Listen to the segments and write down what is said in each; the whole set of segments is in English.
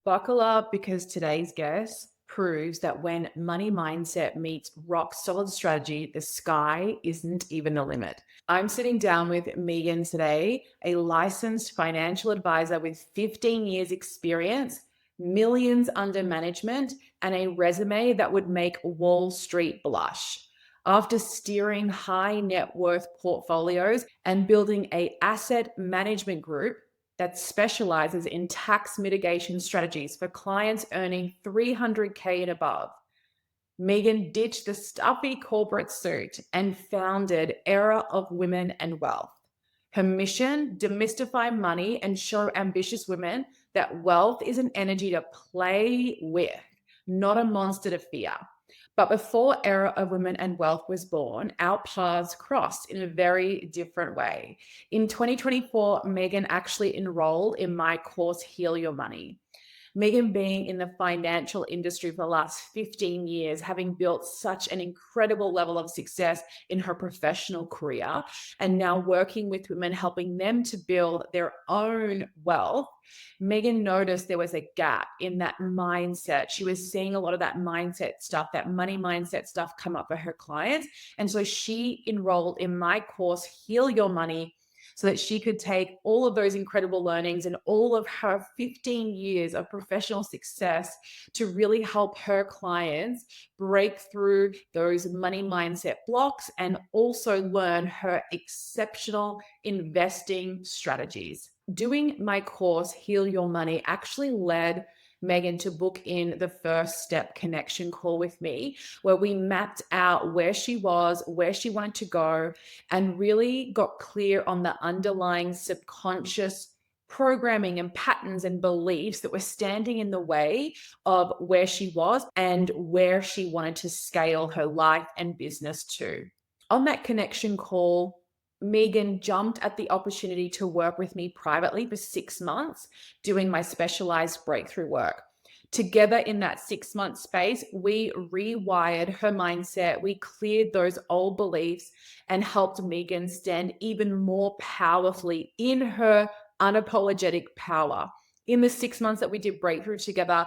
Buckle up because today's guest proves that when money mindset meets rock solid strategy, the sky isn't even the limit. I'm sitting down with Meaghan today, a licensed financial advisor with 15 years experience, millions under management, and a resume that would make Wall Street blush. After steering high net worth portfolios and building a asset management group, that specializes in tax mitigation strategies for clients earning 300K and above. Meaghan ditched the stuffy corporate suit and founded Era of Women and Wealth. Her mission: demystify money and show ambitious women that wealth is an energy to play with, not a monster to fear. But before Era of Women and Wealth was born, our paths crossed in a very different way. In 2024, Meaghan actually enrolled in my course, Heal Your Money. Meaghan, being in the financial industry for the last 15 years, having built such an incredible level of success in her professional career, and now working with women, helping them to build their own wealth, Meaghan noticed there was a gap in that mindset. She was seeing a lot of that mindset stuff, that money mindset stuff come up for her clients. And so she enrolled in my course, Heal Your Money, so that she could take all of those incredible learnings and all of her 15 years of professional success to really help her clients break through those money mindset blocks and also learn her exceptional investing strategies. Doing my course, Heal Your Money, actually led Meaghan to book in the first step connection call with me, where we mapped out where she was, where she wanted to go, and really got clear on the underlying subconscious programming and patterns and beliefs that were standing in the way of where she was and where she wanted to scale her life and business to. On that connection call, Meaghan jumped at the opportunity to work with me privately for 6 months, doing my specialized breakthrough work. Together in that 6 month space, we rewired her mindset, we cleared those old beliefs, and helped Meaghan stand even more powerfully in her unapologetic power. In the 6 months that we did breakthrough together,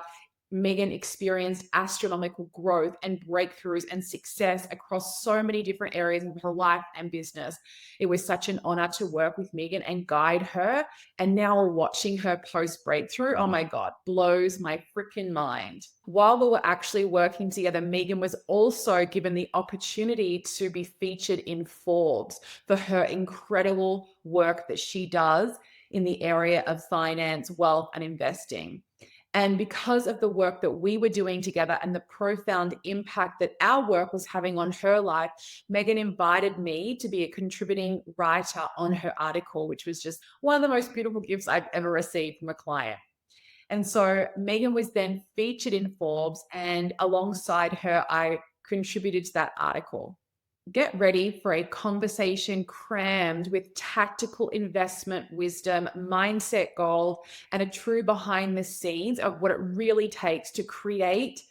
Meaghan experienced astronomical growth and breakthroughs and success across so many different areas of her life and business. It was such an honor to work with Meaghan and guide her. And now watching her post breakthrough, oh my God, blows my freaking mind. While we were actually working together, Meaghan was also given the opportunity to be featured in Forbes for her incredible work that she does in the area of finance, wealth, and investing. And because of the work that we were doing together and the profound impact that our work was having on her life, Meaghan invited me to be a contributing writer on her article, which was just one of the most beautiful gifts I've ever received from a client. And so Meaghan was then featured in Forbes, and alongside her, I contributed to that article. Get ready for a conversation crammed with tactical investment wisdom, mindset gold, and a true behind the scenes of what it really takes to create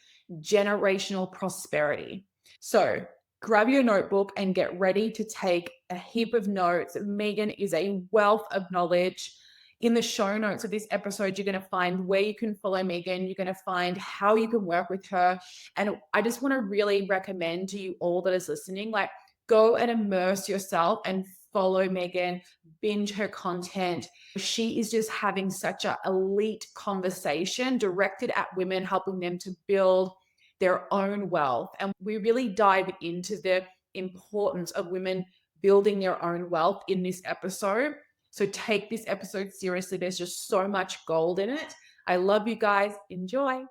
generational prosperity. So grab your notebook and get ready to take a heap of notes. Meaghan is a wealth of knowledge. In the show notes of this episode, you're going to find where you can follow Meaghan. You're going to find how you can work with her. And I just want to really recommend to you all that is listening, like, go and immerse yourself and follow Meaghan, binge her content. She is just having such an elite conversation directed at women, helping them to build their own wealth. And we really dive into the importance of women building their own wealth in this episode. So take this episode seriously. There's just so much gold in it. I love you guys. Enjoy.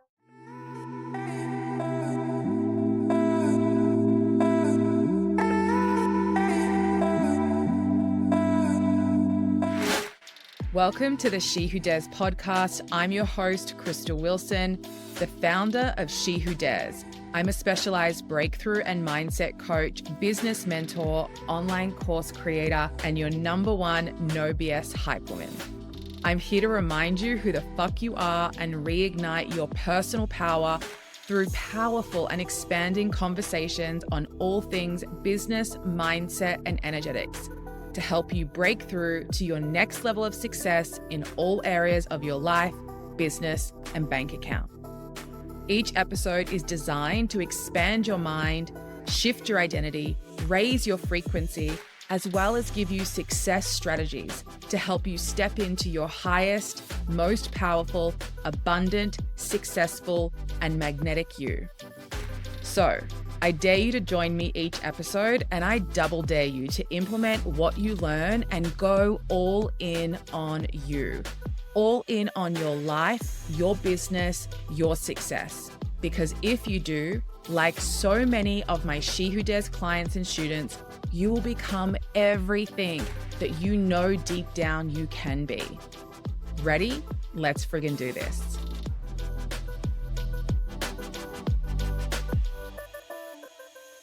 Welcome to the She Who Dares podcast. I'm your host, Krystal Wilson, the founder of She Who Dares. I'm a specialized breakthrough and mindset coach, business mentor, online course creator, and your number one no BS hype woman. I'm here to remind you who the fuck you are and reignite your personal power through powerful and expanding conversations on all things business, mindset, and energetics, to help you break through to your next level of success in all areas of your life, business, and bank account. Each episode is designed to expand your mind, shift your identity, raise your frequency, as well as give you success strategies to help you step into your highest, most powerful, abundant, successful, and magnetic you. So, I dare you to join me each episode, and I double dare you to implement what you learn and go all in on you. All in on your life, your business, your success. Because if you do, like so many of my She Who Dares clients and students, you will become everything that you know deep down you can be. Ready? Let's friggin' do this.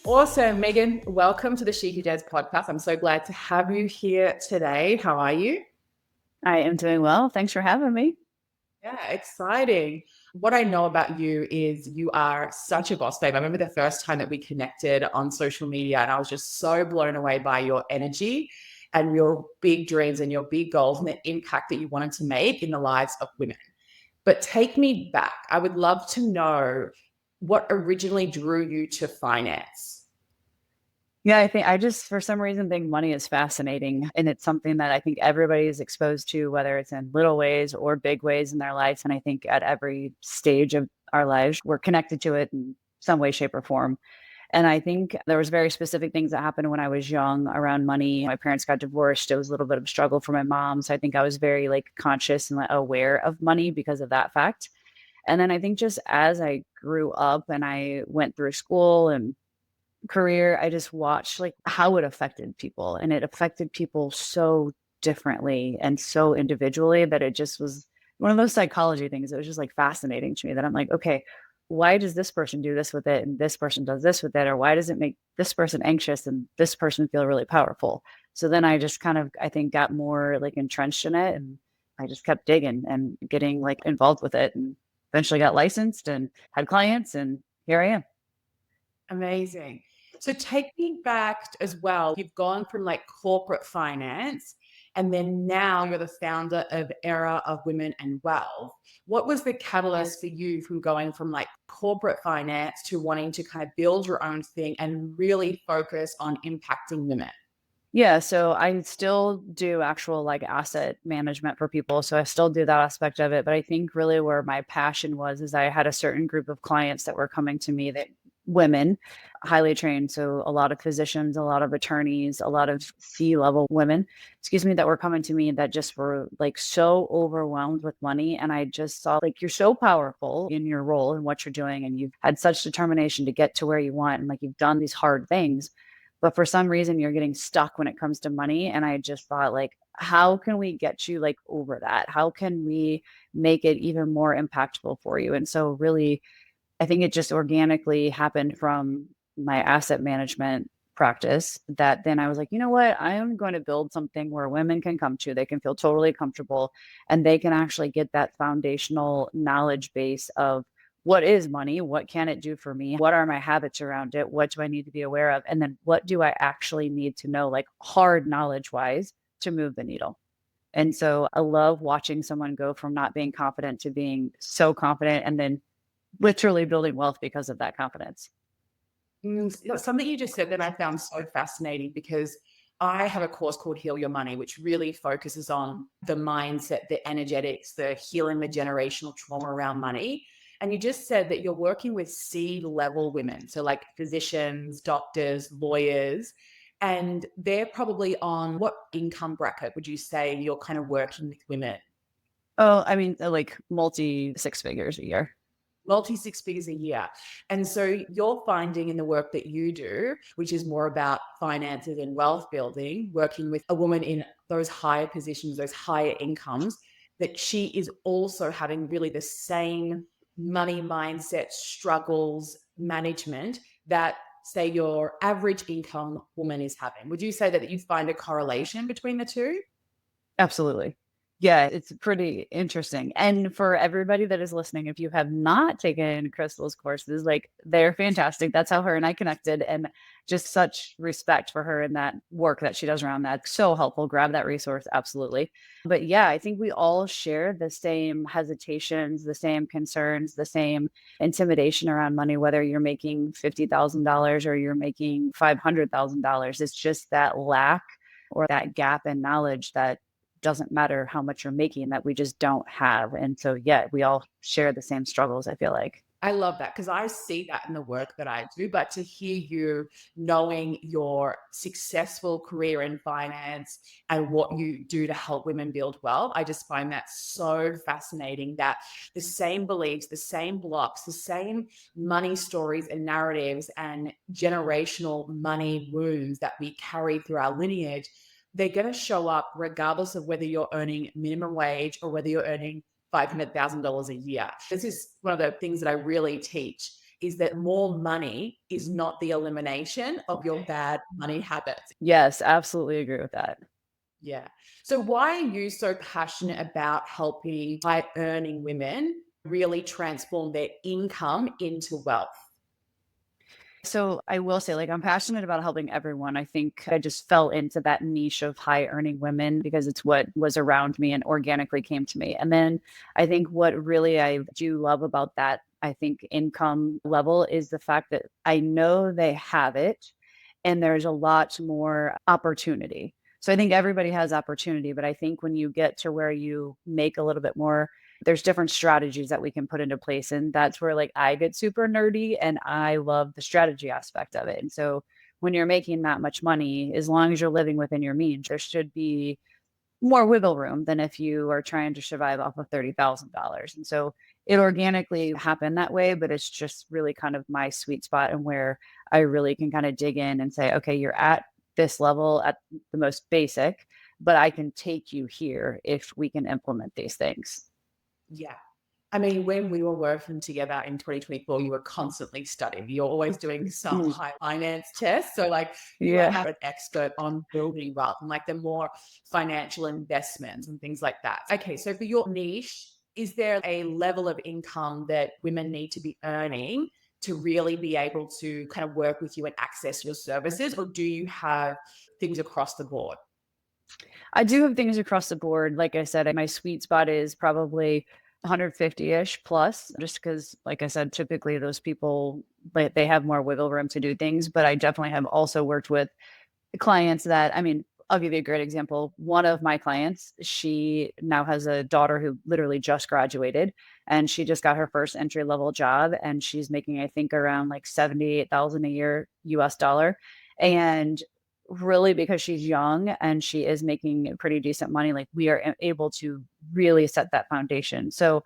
Awesome, Meaghan. Welcome to the She Who Dares podcast. I'm so glad to have you here today. How are you? I am doing well. Thanks for having me. Yeah, exciting. What I know about you is you are such a boss babe. I remember the first time that we connected on social media, and I was just so blown away by your energy and your big dreams and your big goals and the impact that you wanted to make in the lives of women. But take me back. I would love to know what originally drew you to finance. Yeah, I think I just, for some reason, think money is fascinating. And it's something that I think everybody is exposed to, whether it's in little ways or big ways in their lives. And I think at every stage of our lives, we're connected to it in some way, shape, or form. And I think there was very specific things that happened when I was young around money. My parents got divorced. It was a little bit of a struggle for my mom. So I think I was very conscious and aware of money because of that fact. And then I think just as I grew up and I went through school and career, I just watched how it affected people, and it affected people so differently and so individually that it just was one of those psychology things. It was just fascinating to me that I'm like, okay, why does this person do this with it and this person does this with it? Or why does it make this person anxious and this person feel really powerful? So then I just kind of, I think, got more entrenched in it, and I just kept digging and getting involved with it, and eventually got licensed and had clients, and here I am. Amazing. So take me back as well. You've gone from corporate finance, and then now you're the founder of Era of Women and Wealth. What was the catalyst for you from going from corporate finance to wanting to kind of build your own thing and really focus on impacting women? Yeah, so I still do actual asset management for people. So I still do that aspect of it. But I think really where my passion was is I had a certain group of clients that were coming to me, that women, highly trained. So a lot of physicians, a lot of attorneys, a lot of C-level women, excuse me, that were coming to me that just were so overwhelmed with money. And I just saw you're so powerful in your role and what you're doing. And you've had such determination to get to where you want. And you've done these hard things, but for some reason you're getting stuck when it comes to money. And I just thought how can we get you over that? How can we make it even more impactful for you? And so really, I think it just organically happened from my asset management practice that then I was like, you know what? I am going to build something where women can come to, they can feel totally comfortable, and they can actually get that foundational knowledge base of what is money? What can it do for me? What are my habits around it? What do I need to be aware of? And then what do I actually need to know, hard knowledge wise, to move the needle? And so I love watching someone go from not being confident to being so confident, and then literally building wealth because of that confidence. Something you just said that I found so fascinating, because I have a course called Heal Your Money, which really focuses on the mindset, the energetics, the healing, the generational trauma around money. And you just said that you're working with C-level women, so physicians, doctors, lawyers, and they're probably on what income bracket would you say you're kind of working with women? Oh, I mean, multi six figures a year. Multi six figures a year. And so you're finding in the work that you do, which is more about finances and wealth building, working with a woman in those higher positions, those higher incomes, that she is also having really the same money mindset, struggles, management that, say, your average income woman is having. Would you say that you find a correlation between the two? Absolutely. Yeah, it's pretty interesting. And for everybody that is listening, if you have not taken Krystal's courses, like they're fantastic. That's how her and I connected, and just such respect for her and that work that she does around that. So helpful. Grab that resource. Absolutely. But yeah, I think we all share the same hesitations, the same concerns, the same intimidation around money, whether you're making $50,000 or you're making $500,000. It's just that lack or that gap in knowledge that doesn't matter how much you're making, that we just don't have. And so, yeah, we all share the same struggles, I feel like. I love that because I see that in the work that I do. But to hear you knowing your successful career in finance and what you do to help women build wealth, I just find that so fascinating that the same beliefs, the same blocks, the same money stories and narratives and generational money wounds that we carry through our lineage, they're going to show up regardless of whether you're earning minimum wage or whether you're earning $500,000 a year. This is one of the things that I really teach is that more money is not the elimination of your bad money habits. Yes, absolutely agree with that. Yeah. So why are you so passionate about helping high earning women really transform their income into wealth? So I will say, like, I'm passionate about helping everyone. I think I just fell into that niche of high earning women because it's what was around me and organically came to me. And then I think what really I do love about that, I think, income level is the fact that I know they have it and there's a lot more opportunity. So I think everybody has opportunity, but I think when you get to where you make a little bit more, there's different strategies that we can put into place. And that's where like I get super nerdy and I love the strategy aspect of it. And so when you're making that much money, as long as you're living within your means, there should be more wiggle room than if you are trying to survive off of $30,000. And so it organically happened that way, but it's just really kind of my sweet spot and where I really can kind of dig in and say, okay, you're at this level at the most basic, but I can take you here if we can implement these things. Yeah. I mean, when we were working together in 2024, you were constantly studying. You're always doing some Mm, high finance tests. So, like, you are yeah. now an expert on building wealth and like the more financial investments and things like that. Okay. So, for your niche, is there a level of income that women need to be earning to really be able to kind of work with you and access your services? Or do you have things across the board? I do have things across the board. Like I said, my sweet spot is probably 150-ish plus, just because, like I said, typically those people, like, they have more wiggle room to do things. But I definitely have also worked with clients that, I mean, I'll give you a great example. One of my clients, she now has a daughter who literally just graduated and she just got her first entry level job and she's making, I think, around like 78,000 a year US dollar. And really because she's young and she is making pretty decent money, like we are able to really set that foundation. So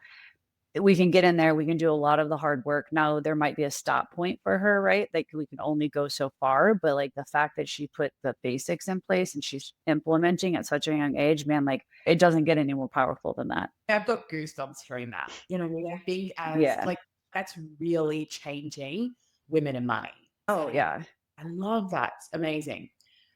we can get in there, we can do a lot of the hard work. Now there might be a stop point for her, right? Like we can only go so far, but like the fact that she put the basics in place and she's implementing at such a young age, man, like it doesn't get any more powerful than that. I've got goosebumps hearing that. You know, I think as Yeah. like that's really changing women and money. Oh, So yeah. I love that. It's amazing.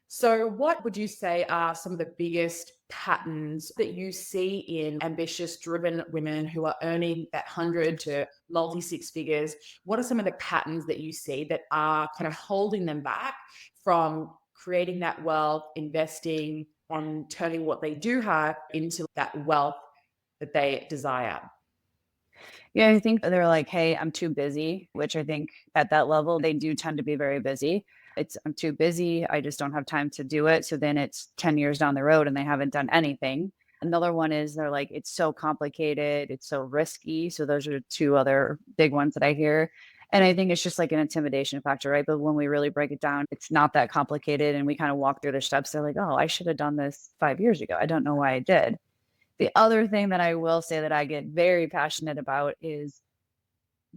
So, what would you say are some of the biggest patterns that you see in ambitious, driven women who are earning that 100 to multi six figures? What are some of the patterns that you see that are kind of holding them back from creating that wealth, investing, and turning what they do have into that wealth that they desire? Yeah, I think they're like, "Hey, I'm too busy," which I think at that level, they do tend to be very busy. It's, "I'm too busy, I just don't have time to do it." So then it's 10 years down the road and they haven't done anything. Another one is they're like, "It's so complicated, it's so risky." So those are 2 other big ones that I hear. And I think it's just like an intimidation factor, right? But when we really break it down, it's not that complicated and we kind of walk through the steps. They're like, "Oh, I should have done this 5 years ago. I don't know why I did." The other thing that I will say that I get very passionate about is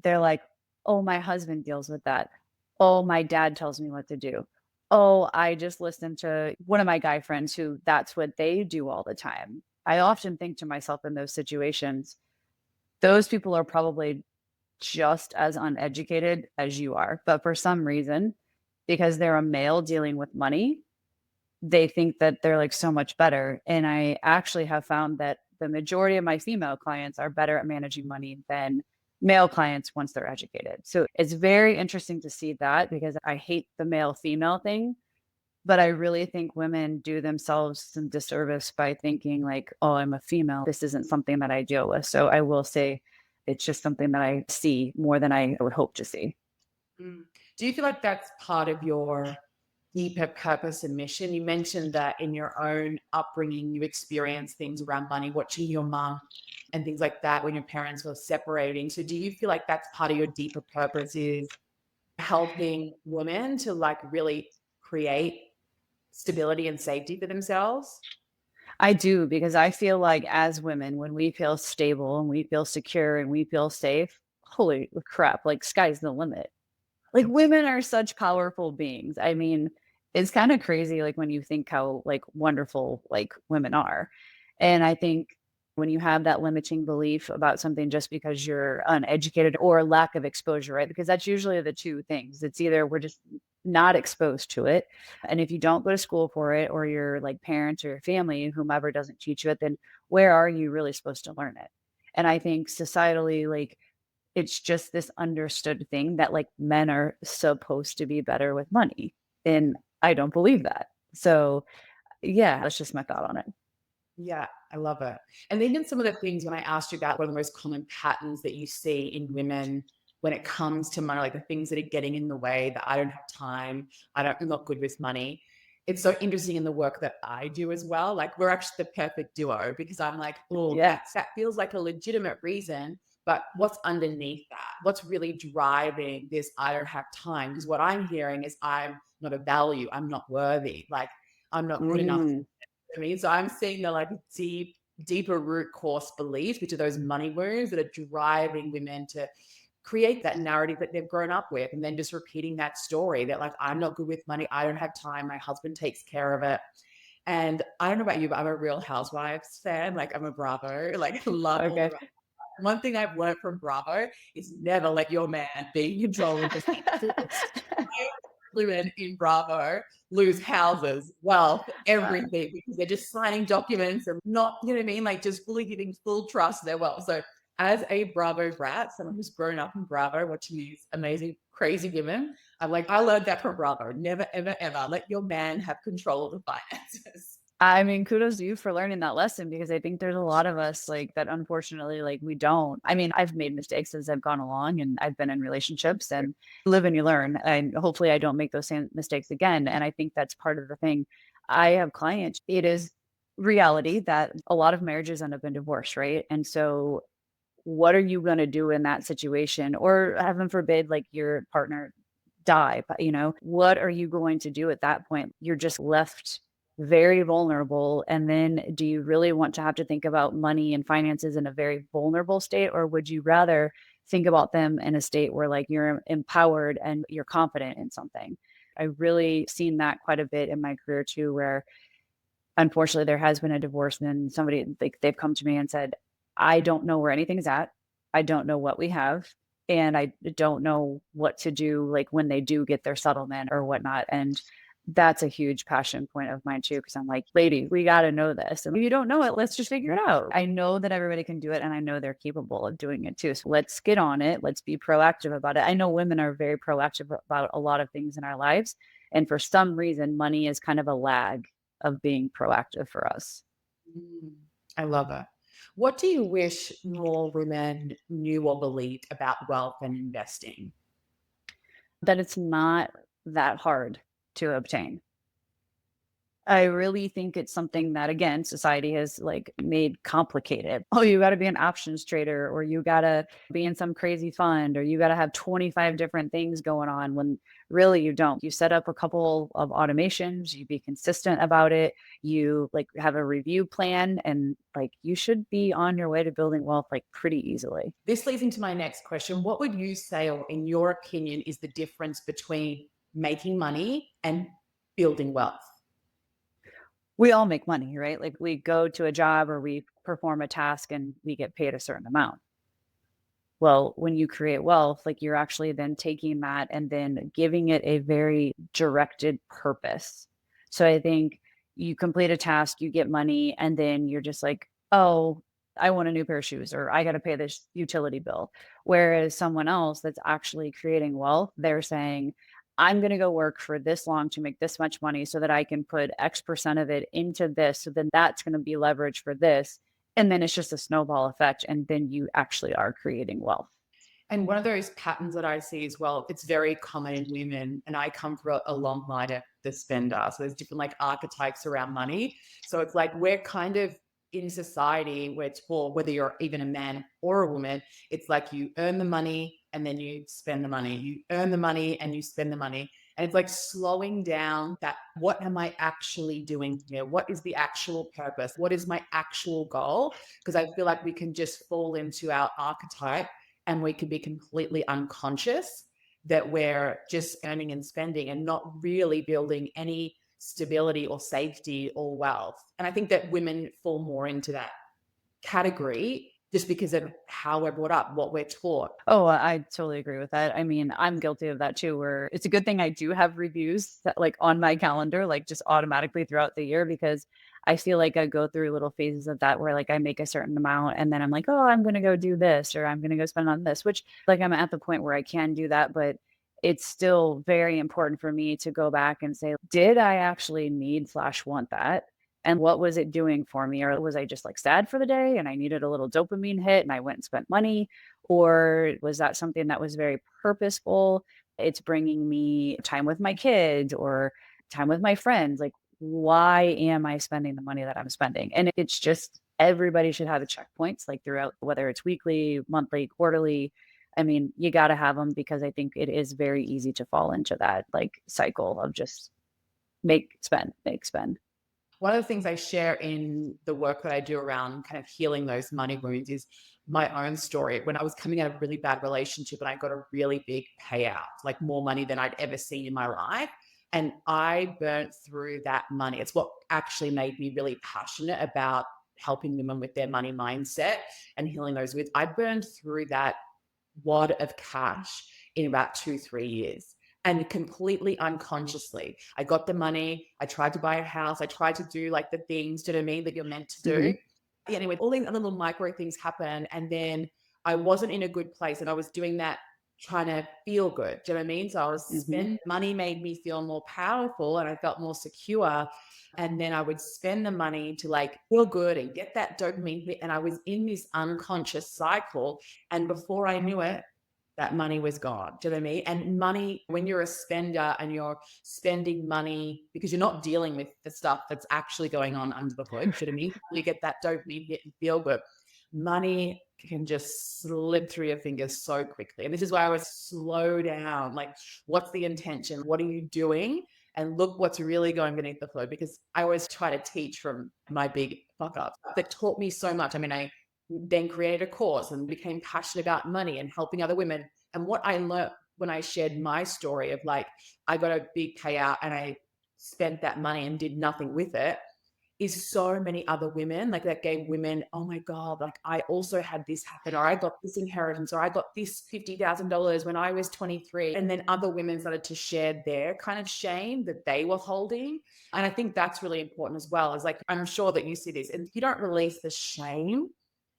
they're like, "Oh, my husband deals with that. Oh, my dad tells me what to do. Oh, I just listened to one of my guy friends who that's what they do all the time." I often think to myself in those situations, those people are probably just as uneducated as you are. But for some reason, because they're a male dealing with money, they think that they're like so much better. And I actually have found that the majority of my female clients are better at managing money than male clients once they're educated. So it's very interesting to see that, because I hate the male female thing, but I really think women do themselves some disservice by thinking like, oh, I'm a female. This isn't something that I deal with. So I will say it's just something that I see more than I would hope to see. Mm. Do you feel like that's part of your deeper purpose and mission? You mentioned that in your own upbringing, you experienced things around money, watching your mum and things like that when your parents were separating. So do you feel like that's part of your deeper purpose, is helping women to like really create stability and safety for themselves? I do, because I feel like as women, when we feel stable and we feel secure and we feel safe, holy crap, like sky's the limit. Like women are such powerful beings. I mean, it's kind of crazy like when you think how like wonderful like women are. And I think when you have that limiting belief about something just because you're uneducated or lack of exposure, right? Because that's usually the two things. It's either we're just not exposed to it. And if you don't go to school for it, or your like parents or your family, whomever doesn't teach you it, then where are you really supposed to learn it? And I think societally, like it's just this understood thing that like men are supposed to be better with money. And I don't believe that. So yeah, that's just my thought on it. Yeah, I love it. And even some of the things when I asked you about what are the most common patterns that you see in women when it comes to money, like the things that are getting in the way, that I don't have time, I'm not good with money. It's so interesting in the work that I do as well. Like we're actually the perfect duo, because I'm like, oh, Yeah. that feels like a legitimate reason, but what's underneath that? What's really driving this? I don't have time. Because what I'm hearing is I'm not a value, I'm not worthy, like I'm not good enough. Mm, I mean, so I'm seeing the like deeper root cause beliefs, which are those money wounds that are driving women to create that narrative that they've grown up with, and then just repeating that story that like, I'm not good with money, I don't have time, my husband takes care of it. And I don't know about you, but I'm a Real Housewives fan. Like I'm a Bravo, like love all okay. the. One thing I've learned from Bravo is never let your man be in control of the women in Bravo lose houses, wealth, Uh, everything, because they're just signing documents and not, you know what I mean? Like just fully giving full trust to their wealth. So as a Bravo brat, someone who's grown up in Bravo, watching these amazing, crazy women, I'm like, I learned that from Bravo. Never, ever, ever let your man have control of the finances. I mean, kudos to you for learning that lesson, because I think there's a lot of us like that unfortunately like we don't. I mean, I've made mistakes as I've gone along, and I've been in relationships, and you live and you learn, and hopefully I don't make those same mistakes again. And I think that's part of the thing. I have clients, it is reality that a lot of marriages end up in divorce, right? And so what are you going to do in that situation? Or heaven forbid, like your partner die, but what are you going to do at that point? You're just left very vulnerable. And then do you really want to have to think about money and finances in a very vulnerable state? Or would you rather think about them in a state where like you're empowered and you're confident in something? I really seen that quite a bit in my career too, where unfortunately there has been a divorce, and then somebody like they've come to me and said, I don't know where anything's at. I don't know what we have. And I don't know what to do like when they do get their settlement or whatnot. And that's a huge passion point of mine too, because I'm like, lady, we got to know this. And if you don't know it, let's just figure it out. I know that everybody can do it, and I know they're capable of doing it too. So let's get on it. Let's be proactive about it. I know women are very proactive about a lot of things in our lives. And for some reason, money is kind of a lag of being proactive for us. Mm, I love it. What do you wish more women knew or believed about wealth and investing? That it's not that hard to obtain. I really think it's something that, again, society has like made complicated. Oh, you got to be an options trader, or you got to be in some crazy fund, or you got to have 25 different things going on, when really you don't. You set up a couple of automations, you be consistent about it, you like have a review plan, and like you should be on your way to building wealth like pretty easily. This leads into my next question. What would you say, or in your opinion, is the difference between making money and building wealth? We all make money, right? Like we go to a job or we perform a task and we get paid a certain amount. Well, when you create wealth, like you're actually then taking that and then giving it a very directed purpose. So I think you complete a task, you get money, and then you're just like, oh, I want a new pair of shoes or I got to pay this utility bill. Whereas someone else that's actually creating wealth, they're saying, I'm going to go work for this long to make this much money so that I can put X percent of it into this. So then that's going to be leverage for this. And then it's just a snowball effect. And then you actually are creating wealth. And one of those patterns that I see as well, it's very common in women, and I come from a long line of the spender. So there's different like archetypes around money. So it's like we're kind of in society where it's for whether you're even a man or a woman, it's like you earn the money and then you spend the money. You earn the money and you spend the money. And it's like slowing down that what am I actually doing here? What is the actual purpose? What is my actual goal? Because I feel like we can just fall into our archetype and we can be completely unconscious that we're just earning and spending and not really building any stability or safety or wealth. And I think that women fall more into that category just because of how we're brought up, what we're taught. Oh, I totally agree with that. I mean, I'm guilty of that too, where it's a good thing I do have reviews that, like, on my calendar, like, just automatically throughout the year because I feel like I go through little phases of that where, like, I make a certain amount and then I'm like, "Oh, I'm gonna go do this," or "I'm gonna go spend on this," which, like, I'm at the point where I can do that, but it's still very important for me to go back and say, "Did I actually need/want that? And what was it doing for me? Or was I just, like, sad for the day and I needed a little dopamine hit and I went and spent money? Or was that something that was very purposeful? It's bringing me time with my kids or time with my friends. Like, why am I spending the money that I'm spending? And it's just everybody should have the checkpoints like throughout, whether it's weekly, monthly, quarterly. I mean, you got to have them because I think it is very easy to fall into that like cycle of just make, spend, make, spend. One of the things I share in the work that I do around kind of healing those money wounds is my own story. When I was coming out of a really bad relationship and I got a really big payout, like more money than I'd ever seen in my life. And I burnt through that money. It's what actually made me really passionate about helping women with their money mindset and healing those with. I burned through that wad of cash in about 2, 3 years. And completely unconsciously, I got the money. I tried to buy a house. I tried to do like the things, do you know what I mean, that you're meant to Hmm. do. Anyway, all these little micro things happen. And then I wasn't in a good place. And I was doing that trying to feel good. Do you know what I mean? So I was Hmm. spending money made me feel more powerful and I felt more secure. And then I would spend the money to like feel good and get that dopamine hit. And I was in this unconscious cycle. And before I knew it, that money was gone. Do you know what I mean? And money, when you're a spender and you're spending money because you're not dealing with the stuff that's actually going on under the hood, do you know what I mean? You get that dopamine hit and feel good. Money can just slip through your fingers so quickly. And this is why I was slow down. Like, what's the intention? What are you doing? And look what's really going beneath the hood. Because I always try to teach from my big fuck ups that taught me so much. I mean, I then created a course and became passionate about money and helping other women. And what I learned when I shared my story of like, I got a big payout and I spent that money and did nothing with it is so many other women like that gave women, oh my God, like I also had this happen, or I got this inheritance, or I got this $50,000 when I was 23. And then other women started to share their kind of shame that they were holding. And I think that's really important as well. Is like, I'm sure that you see this, and if you don't release the shame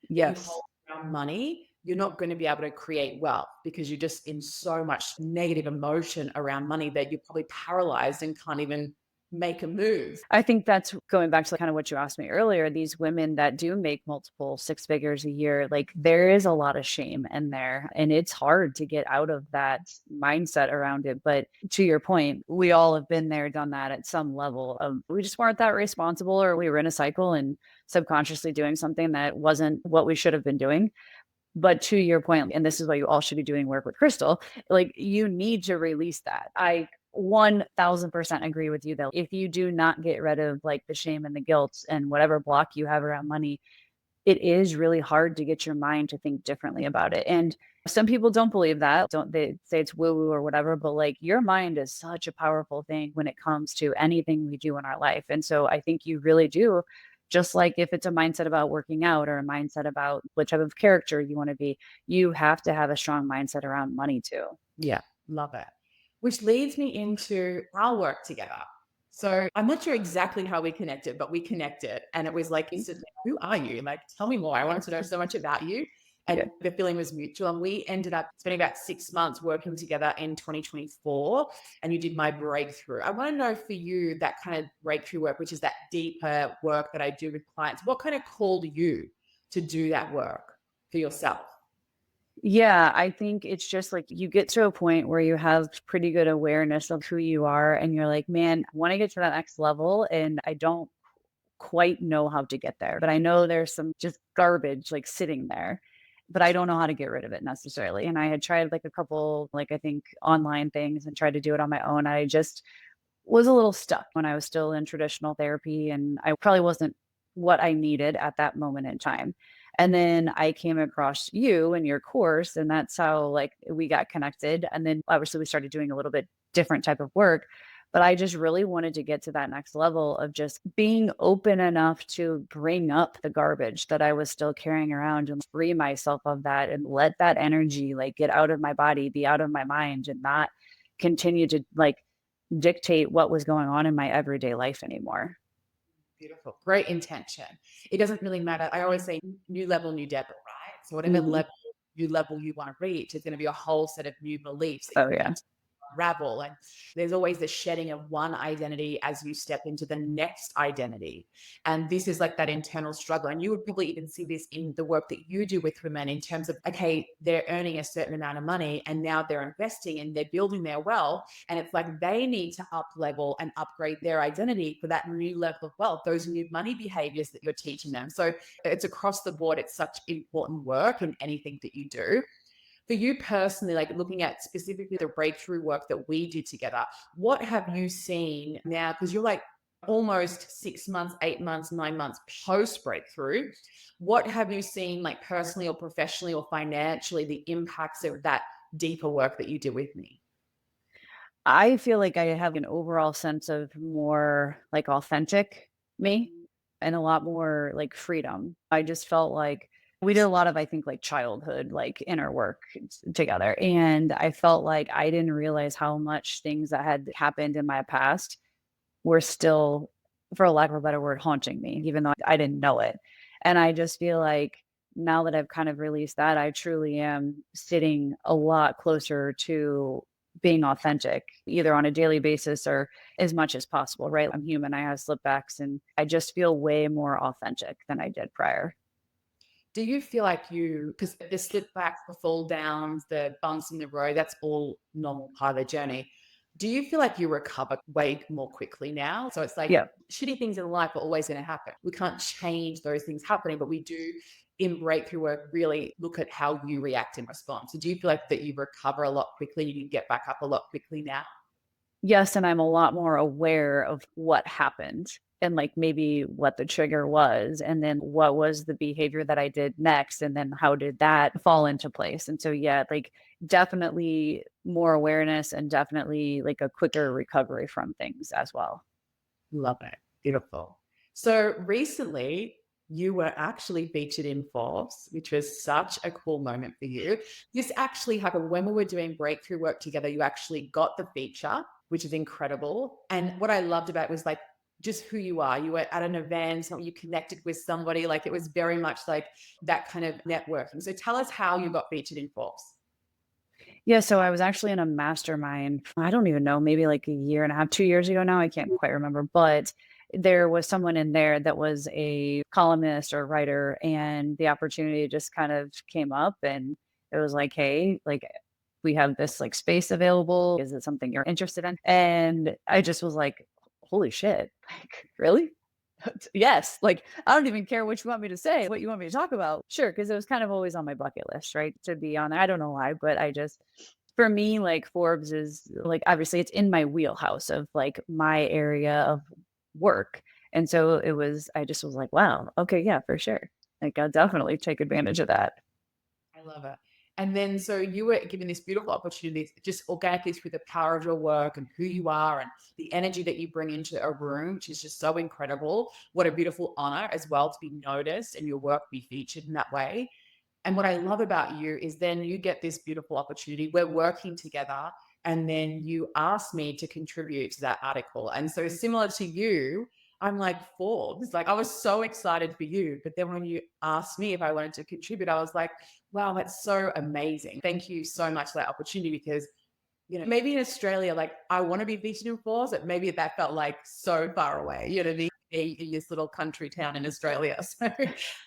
that you Yes. hold around money, you're not going to be able to create wealth because you're just in so much negative emotion around money that you're probably paralyzed and can't even make a move. I think that's going back to kind of what you asked me earlier. These women that do make multiple six figures a year, like there is a lot of shame in there. And it's hard to get out of that mindset around it. But to your point, we all have been there, done that at some level of we just weren't that responsible or we were in a cycle and subconsciously doing something that wasn't what we should have been doing. But to your point, and this is why you all should be doing work with Krystal, like you need to release that. I 1000% agree with you though. If you do not get rid of like the shame and the guilt and whatever block you have around money, it is really hard to get your mind to think differently about it. And some people don't believe that. Don't they say it's woo woo or whatever, but like your mind is such a powerful thing when it comes to anything we do in our life. And so I think you really do just like if it's a mindset about working out or a mindset about what type of character you want to be, you have to have a strong mindset around money too. Yeah, love it. Which leads me into our work together. So I'm not sure exactly how we connected, but we connected. And it was like instantly, who are you? Like, tell me more. I wanted to know so much about you. Yeah. And the feeling was mutual. And we ended up spending about 6 months working together in 2024. And you did my breakthrough. I want to know for you that kind of breakthrough work, which is that deeper work that I do with clients. What kind of called you to do that work for yourself? Yeah, I think it's just like you get to a point where you have pretty good awareness of who you are and you're like, man, I want to get to that next level and I don't quite know how to get there, but I know there's some just garbage like sitting there, but I don't know how to get rid of it necessarily. And I had tried like a couple, like I think online things and tried to do it on my own. I just was a little stuck when I was still in traditional therapy and I probably wasn't what I needed at that moment in time. And then I came across you and your course and that's how like we got connected and then obviously we started doing a little bit different type of work, but I just really wanted to get to that next level of just being open enough to bring up the garbage that I was still carrying around and free myself of that and let that energy like get out of my body, be out of my mind and not continue to like dictate what was going on in my everyday life anymore. Beautiful. Great intention. It doesn't really matter. I always say new level, new devil, right? So whatever Mhm. level, new level you want to reach is going to be a whole set of new beliefs that Oh, you yeah. need to unravel. And there's always the shedding of one identity as you step into the next identity. And this is like that internal struggle. And you would probably even see this in the work that you do with women in terms of, okay, they're earning a certain amount of money and now they're investing and they're building their wealth. And it's like they need to up level and upgrade their identity for that new level of wealth, those new money behaviors that you're teaching them. So it's across the board. It's such important work in anything that you do. For you personally, like looking at specifically the breakthrough work that we did together, what have you seen now? Because you're like almost 6 months, 8 months, 9 months post breakthrough. What have you seen, like personally or professionally or financially, the impacts of that deeper work that you did with me? I feel like I have an overall sense of more like authentic me and a lot more like freedom. I just felt like we did a lot of, I think, like childhood, like inner work together. And I felt like I didn't realize how much things that had happened in my past were still, for a lack of a better word, haunting me, even though I didn't know it. And I just feel like now that I've kind of released that, I truly am sitting a lot closer to being authentic, either on a daily basis or as much as possible, right? I'm human, I have slipbacks, and I just feel way more authentic than I did prior. Do you feel like because the slip backs, the fall downs, the bumps in the road, that's all normal part of the journey. Do you feel like you recover way more quickly now? So it's like Yeah. shitty things in life are always going to happen. We can't change those things happening, but we do in breakthrough work really look at how you react and respond. So do you feel like that you recover a lot quickly? You can get back up a lot quickly now? Yes, and I'm a lot more aware of what happened and, like, maybe what the trigger was, and then what was the behavior that I did next, and then how did that fall into place, and so, yeah, like, definitely more awareness and definitely, like, a quicker recovery from things as well. Love it. Beautiful. So recently, you were actually featured in Forbes, which was such a cool moment for you. This actually happened when we were doing breakthrough work together. You actually got the feature, which is incredible. And what I loved about it was like just who you are. You were at an event, or you connected with somebody. Like it was very much like that kind of networking. So tell us how you got featured in Forbes. Yeah, so I was actually in a mastermind, I don't even know, maybe like a year and a half, 2 years ago now, I can't quite remember, but there was someone in there that was a columnist or writer, and the opportunity just kind of came up, and it was like, "Hey, like, we have this, like, space available. Is it something you're interested in?" And I just was like, "Holy shit, like, really?" Yes, like, I don't even care what you want me to say, what you want me to talk about. Sure, because it was kind of always on my bucket list, right, to be on there. I don't know why, but I just for me, like, Forbes is like, obviously, it's in my wheelhouse of, like, my area of work, and so it was I just was like, "Wow, okay, yeah, for sure." Like, I'll definitely take advantage of that. I love it. And then so you were given this beautiful opportunity just organically through the power of your work and who you are and the energy that you bring into a room, which is just so incredible. What a beautiful honor as well to be noticed and your work be featured in that way. And what I love about you is then you get this beautiful opportunity. We're working together. And then you asked me to contribute to that article. And so, similar to you, I'm like, Forbes, like I was so excited for you. But then when you asked me if I wanted to contribute, I was like, wow, that's so amazing. Thank you so much for that opportunity because maybe in Australia, like I want to be featured in Forbes, but maybe that felt like so far away, in this little country town in Australia. So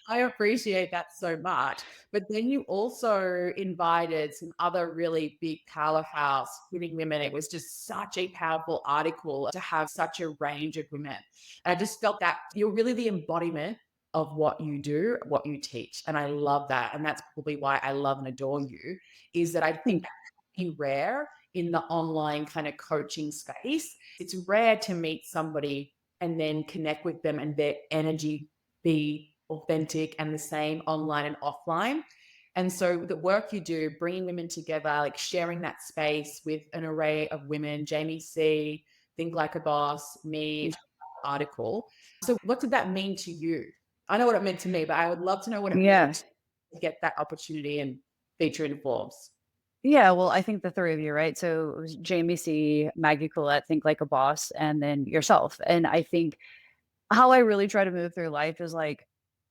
I appreciate that so much. But then you also invited some other really big powerhouse winning women. It was just such a powerful article to have such a range of women. And I just felt that you're really the embodiment of what you do, what you teach. And I love that. And that's probably why I love and adore you, is that I think that's rare in the online kind of coaching space. It's rare to meet somebody and then connect with them and their energy be authentic and the same online and offline. And so the work you do, bringing women together, like sharing that space with an array of women, Jamie C, Think Like a Boss, me, article. So what did that mean to you? I know what it meant to me, but I would love to know what it Yeah. meant to get that opportunity and feature in Forbes. Yeah, well, I think the 3 of you, right? So it was Jamie C, Maggie Collette, Think Like a Boss, and then yourself. And I think how I really try to move through life is like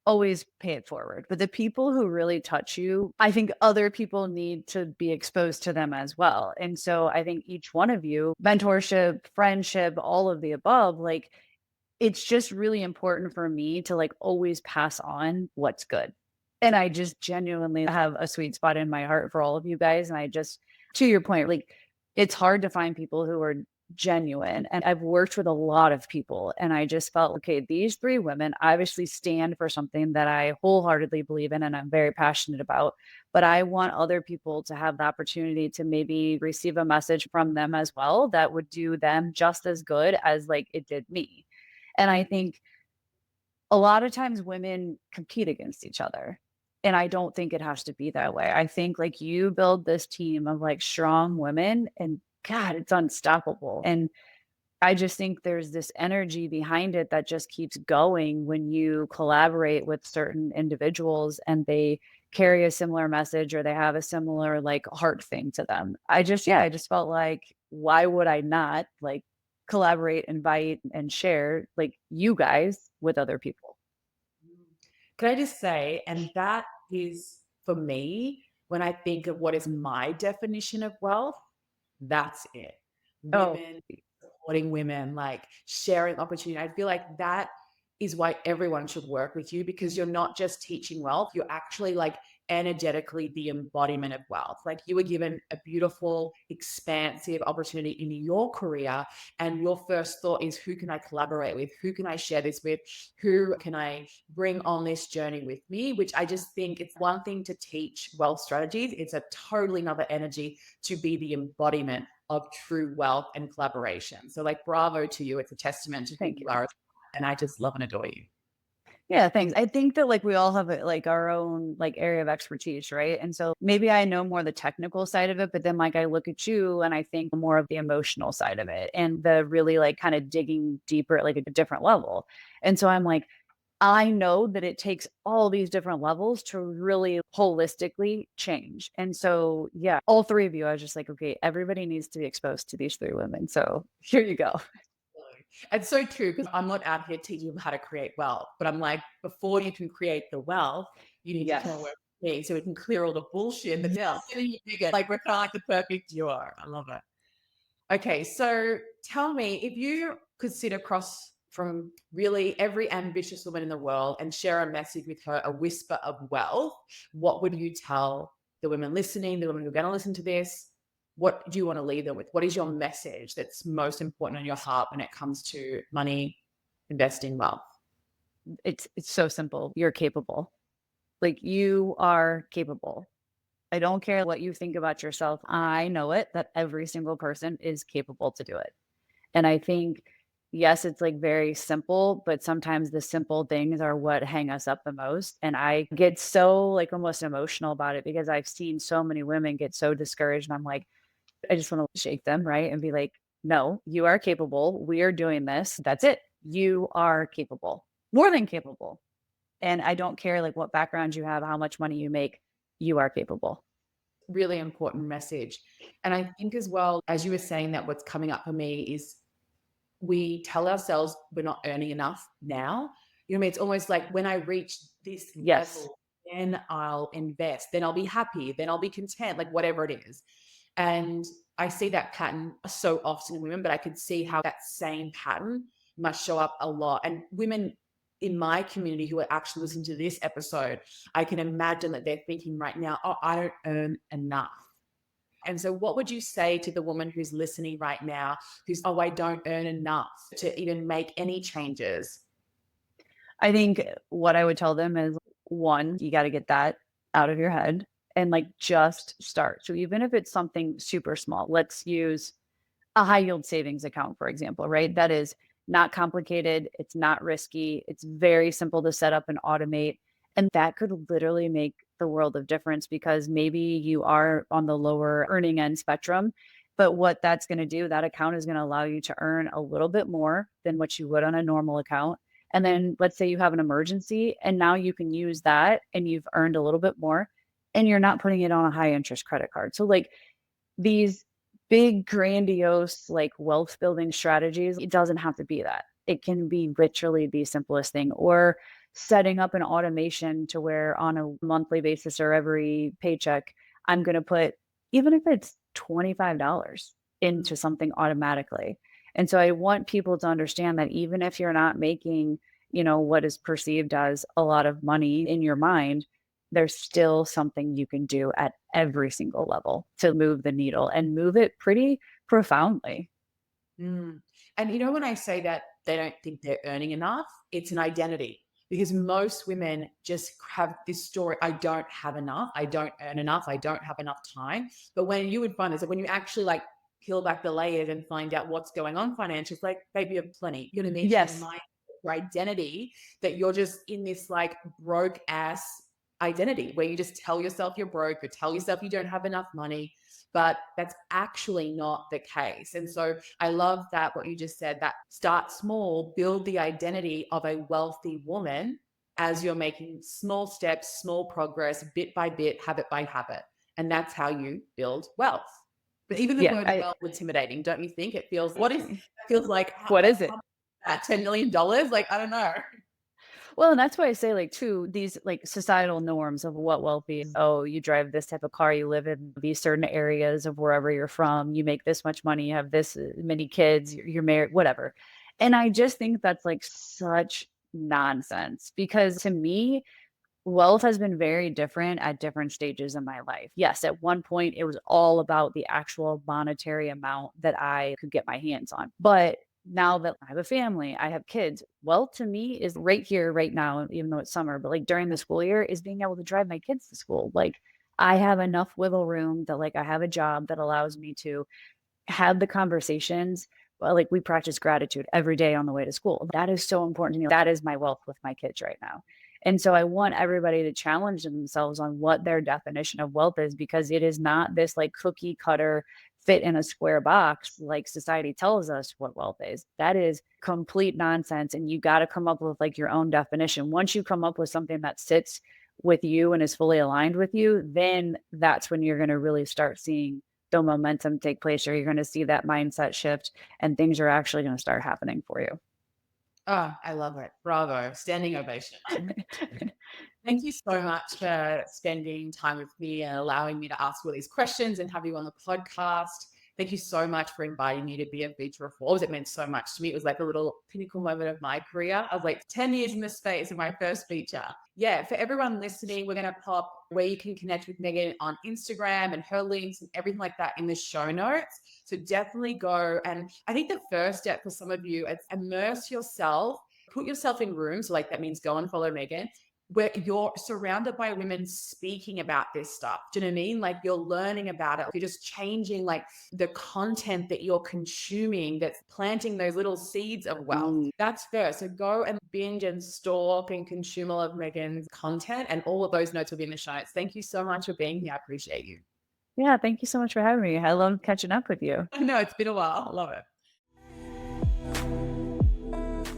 always pay it forward. But the people who really touch you, I think other people need to be exposed to them as well. And so I think each one of you, mentorship, friendship, all of the above, like it's just really important for me to like always pass on what's good. And I just genuinely have a sweet spot in my heart for all of you guys. And I just, to your point, like it's hard to find people who are genuine. And I've worked with a lot of people and I just felt, okay, these 3 women obviously stand for something that I wholeheartedly believe in and I'm very passionate about. But I want other people to have the opportunity to maybe receive a message from them as well that would do them just as good as like it did me. And I think a lot of times women compete against each other. And I don't think it has to be that way. I think like you build this team of like strong women and God, it's unstoppable. And I just think there's this energy behind it that just keeps going when you collaborate with certain individuals and they carry a similar message or they have a similar like heart thing to them. I just felt like, why would I not like collaborate, invite, and share like you guys with other people? Can I just say, and that is for me, when I think of what is my definition of wealth, that's it. Oh, Women supporting women, like sharing opportunity. I feel like that is why everyone should work with you because you're not just teaching wealth, you're actually like energetically the embodiment of wealth. Like you were given a beautiful, expansive opportunity in your career. And your first thought is who can I collaborate with? Who can I share this with? Who can I bring on this journey with me? Which I just think it's one thing to teach wealth strategies, it's a totally another energy to be the embodiment of true wealth and collaboration. So, like, bravo to you. It's a testament to who thank you you. are. And I just love and adore you. Yeah, thanks. I think that like we all have like our own like area of expertise, right? And so maybe I know more the technical side of it, but then like I look at you and I think more of the emotional side of it and the really like kind of digging deeper at like a different level. And so I'm like, I know that it takes all these different levels to really holistically change. And so, yeah, all 3 of you, I was just like, okay, everybody needs to be exposed to these 3 women. So here you go. It's so true because I'm not out here teaching you how to create wealth, but I'm like, before you can create the wealth, you need to come and Yes. work with me so we can clear all the bullshit that's Yes. getting you bigger. Like, we're kind of like the perfect duo. I love it. Okay, so tell me if you could sit across from really every ambitious woman in the world and share a message with her, a whisper of wealth, what would you tell the women listening, the women who are going to listen to this? What do you want to leave them with? What is your message that's most important on your heart when it comes to money, investing, wealth? It's so simple. You're capable. Like you are capable. I don't care what you think about yourself. I know it that every single person is capable to do it. And I think, yes, it's like very simple, but sometimes the simple things are what hang us up the most. And I get so like almost emotional about it because I've seen so many women get so discouraged. And I'm like, I just want to shake them, right? And be like, no, you are capable. We are doing this. That's it. You are capable, more than capable. And I don't care like what background you have, how much money you make, you are capable. Really important message. And I think as well, as you were saying that, what's coming up for me is we tell ourselves we're not earning enough now. You know what I mean? It's almost like when I reach this Yes. level, then I'll invest, then I'll be happy, then I'll be content, like whatever it is. And I see that pattern so often in women, but I could see how that same pattern must show up a lot. And women in my community who are actually listening to this episode, I can imagine that they're thinking right now, oh, I don't earn enough. And so, what would you say to the woman who's listening right now, who's, oh, I don't earn enough to even make any changes? I think what I would tell them is, one, you got to get that out of your head and like just start. So even if it's something super small, let's use a high yield savings account, for example, right? That is not complicated. It's not risky. It's very simple to set up and automate. And that could literally make the world of difference because maybe you are on the lower earning end spectrum. But what that's going to do, that account is going to allow you to earn a little bit more than what you would on a normal account. And then let's say you have an emergency and now you can use that and you've earned a little bit more and you're not putting it on a high interest credit card. So, like, these big, grandiose, like, wealth building strategies, it doesn't have to be that. It can be literally the simplest thing, or setting up an automation to where on a monthly basis or every paycheck, I'm going to put, even if it's $25 into something automatically. And so I want people to understand that even if you're not making, what is perceived as a lot of money in your mind, there's still something you can do at every single level to move the needle and move it pretty profoundly. Mm. And when I say that they don't think they're earning enough, it's an identity because most women just have this story. I don't have enough. I don't earn enough. I don't have enough time. But when you would find this, when you actually like peel back the layers and find out what's going on financially, it's like, baby, you have plenty. You know what I mean? It's your Yes. mind, your identity that you're just in this like broke ass identity where you just tell yourself you're broke or tell yourself you don't have enough money, but that's actually not the case. And so I love that what you just said, that start small, build the identity of a wealthy woman as you're making small steps, small progress, bit by bit, habit by habit. And that's how you build wealth. But even the Yeah. word wealth is intimidating, don't you think? It feels, it feels like, What is it? $10 million? Like, I don't know. Well, and that's why I say, like, too, these like societal norms of what wealthy is. Oh, you drive this type of car, you live in these certain areas of wherever you're from, you make this much money, you have this many kids, you're married, whatever. And I just think that's like such nonsense because to me, wealth has been very different at different stages in my life. Yes, at one point it was all about the actual monetary amount that I could get my hands on. But now that I have a family, I have kids, wealth to me is right here, right now, even though it's summer, but like during the school year is being able to drive my kids to school. Like, I have enough wiggle room that like I have a job that allows me to have the conversations. Well, like, we practice gratitude every day on the way to school. That is so important to me. That is my wealth with my kids right now. And so I want everybody to challenge themselves on what their definition of wealth is, because it is not this like cookie cutter fit in a square box like society tells us what wealth is. That is complete nonsense. And you got to come up with like your own definition. Once you come up with something that sits with you and is fully aligned with you, then that's when you're going to really start seeing the momentum take place, or you're going to see that mindset shift and things are actually going to start happening for you. Oh, I love it. Bravo. Standing ovation. Thank you so much for spending time with me and allowing me to ask all these questions and have you on the podcast. Thank you so much for inviting me to be a feature of Forbes. It meant so much to me. It was like a little pinnacle moment of my career. I was like 10 years in the space in my first feature. Yeah, for everyone listening, we're going to pop where you can connect with Meaghan on Instagram and her links and everything like that in the show notes. So definitely go. And I think the first step for some of you is immerse yourself, put yourself in rooms. So like that means go and follow Meaghan, where you're surrounded by women speaking about this stuff. Do you know what I mean? Like, you're learning about it. You're just changing like the content that you're consuming that's planting those little seeds of wealth. That's first. So go and binge and stalk and consume all of Meaghan's content, and all of those notes will be in the show notes. Thank you so much for being here. I appreciate you. Yeah, thank you so much for having me. I love catching up with you. I know it's been a while. I love it.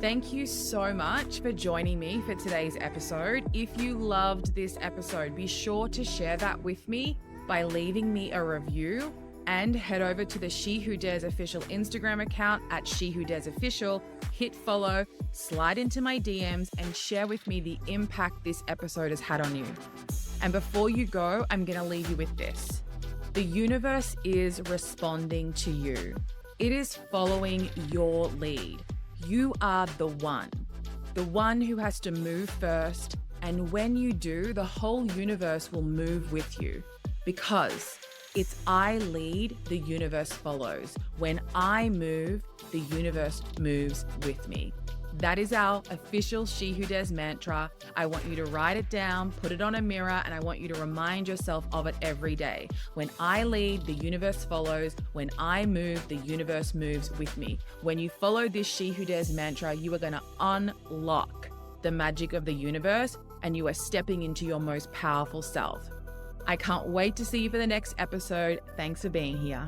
Thank you so much for joining me for today's episode. If you loved this episode, be sure to share that with me by leaving me a review And head over to the She Who Dares official Instagram account at She Who Dares Official, hit follow, slide into my DMs, and share with me the impact this episode has had on you. And before you go, I'm going to leave you with this. The universe is responding to you. It is following your lead. You are the one who has to move first. And when you do, the whole universe will move with you, because it's I lead, the universe follows. When I move, the universe moves with me. That is our official She Who Dares mantra. I want you to write it down, put it on a mirror, and I want you to remind yourself of it every day. When I lead, the universe follows. When I move, the universe moves with me. When you follow this She Who Dares mantra, you are going to unlock the magic of the universe, and you are stepping into your most powerful self. I can't wait to see you for the next episode. Thanks for being here.